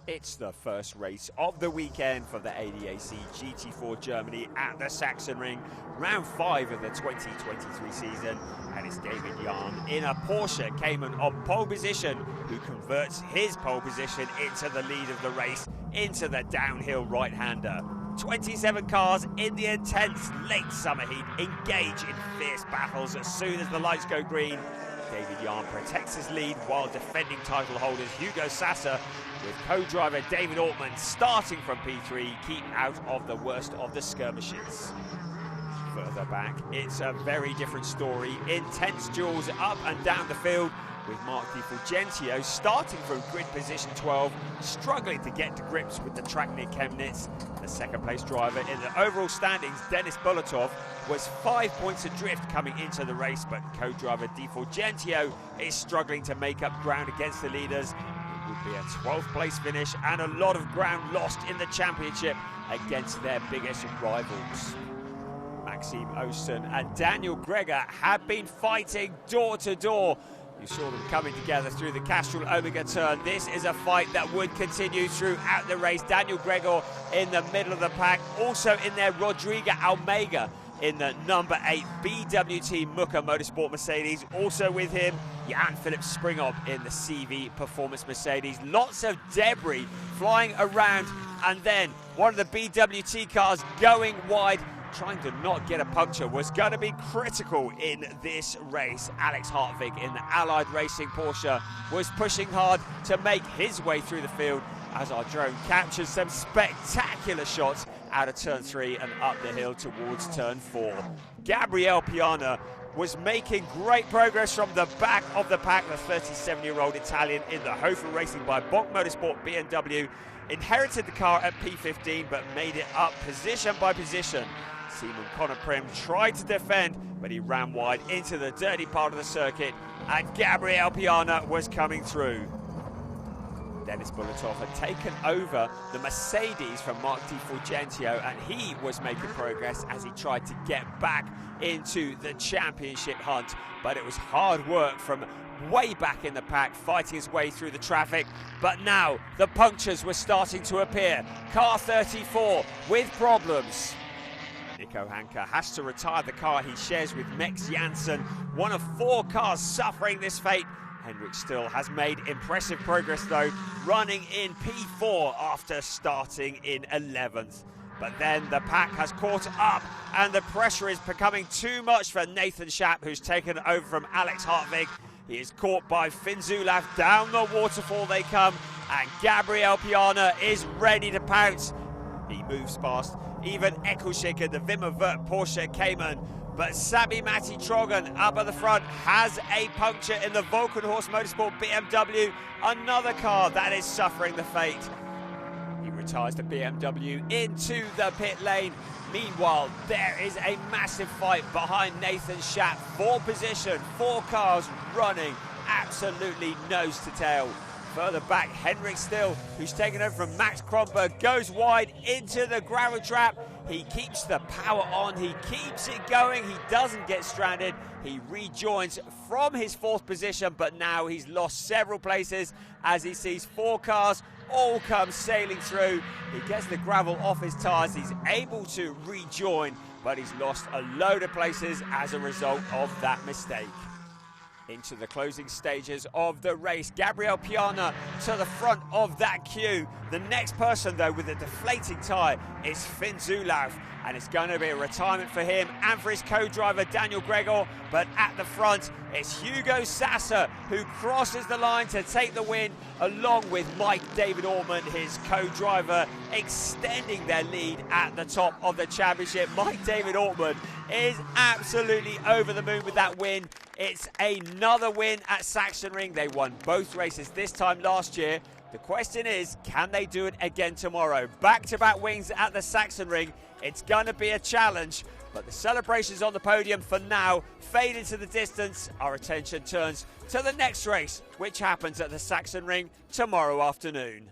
It's the first race of the weekend for the ADAC GT4 Germany at the Sachsenring, round 5 of the 2023 season, and it's David Jahn in a Porsche Cayman on pole position, who converts his pole position into the lead of the race, into the downhill right-hander. 27 cars in the intense late summer heat engage in fierce battles as soon as the lights go green. David Jahn protects his lead while defending title holders Hugo Sasser, with co-driver David Altman starting from P3, keep out of the worst of the skirmishes. Further back, it's a very different story. Intense duels up and down the field, with Mark Di Fulgentio starting from grid position 12, struggling to get to grips with the track near Chemnitz. The second place driver in the overall standings, Denis Bulatov, was 5 points adrift coming into the race, but co-driver Di Fulgentio is struggling to make up ground against the leaders. It would be a 12th place finish and a lot of ground lost in the championship against their biggest rivals. Maxime Osten and Daniel Greger have been fighting door to door. You saw them coming together through the Castrol Omega turn. This is a fight that would continue throughout the race. Daniel Greger in the middle of the pack. Also in there, Rodrigo Almeida in the number 8 BWT Muka Motorsport Mercedes. Also with him, Jan-Philipp Springhoff in the CV Performance Mercedes. Lots of debris flying around, and then one of the BWT cars going wide, trying to not get a puncture, was going to be critical in this race. Alex Hartwig in the Allied Racing Porsche was pushing hard to make his way through the field as our drone captures some spectacular shots out of turn 3 and up the hill towards turn 4. Gabriele Piana was making great progress from the back of the pack. The 37-year-old Italian in the Hofer Racing by Bonk Motorsport BMW inherited the car at P15 but made it up position by position. Simon Conoprim tried to defend, but he ran wide into the dirty part of the circuit, and Gabriele Piana was coming through. Denis Bulatov had taken over the Mercedes from Mark Di Fulgentio, and he was making progress as he tried to get back into the championship hunt. But it was hard work from way back in the pack, fighting his way through the traffic. But now the punctures were starting to appear. Car 34 with problems. Nico Hanke has to retire the car he shares with Mex Janssen, one of 4 cars suffering this fate. Henrik still has made impressive progress though, running in P4 after starting in 11th. But then the pack has caught up and the pressure is becoming too much for Nathan Schaap, who's taken over from Alex Hartwig. He is caught by Finn Zulaf. Down the waterfall they come, and Gabriele Piana is ready to pounce. He moves past even Eccleshik in the Wimmer Wirth Porsche Cayman. But Sami Matti Trogan up at the front has a puncture in the Volkenhorst Motorsport BMW, another car that is suffering the fate. He retires the BMW into the pit lane. Meanwhile, there is a massive fight behind Nathan Schaap. 4 position, 4 cars running absolutely nose to tail. Further back, Henrik Still, who's taken over from Max Kronberg, goes wide into the gravel trap. He keeps the power on, he keeps it going, he doesn't get stranded. He rejoins from his 4th position, but now he's lost several places as he sees 4 cars all come sailing through. He gets the gravel off his tyres, he's able to rejoin, but he's lost a load of places as a result of that mistake. Into the closing stages of the race, Gabriele Piana to the front of that queue. The next person though with a deflating tyre is Finn Zulaf, and it's going to be a retirement for him and for his co-driver Daniel Greger. But at the front, it's Hugo Sasser who crosses the line to take the win, along with Mike David Altman, his co-driver, extending their lead at the top of the championship. Mike David Altman is absolutely over the moon with that win. It's another win at Sachsenring. They won both races this time last year. The question is, can they do it again tomorrow? Back-to-back wins at the Sachsenring. It's going to be a challenge, but the celebrations on the podium for now fade into the distance. Our attention turns to the next race, which happens at the Sachsenring tomorrow afternoon.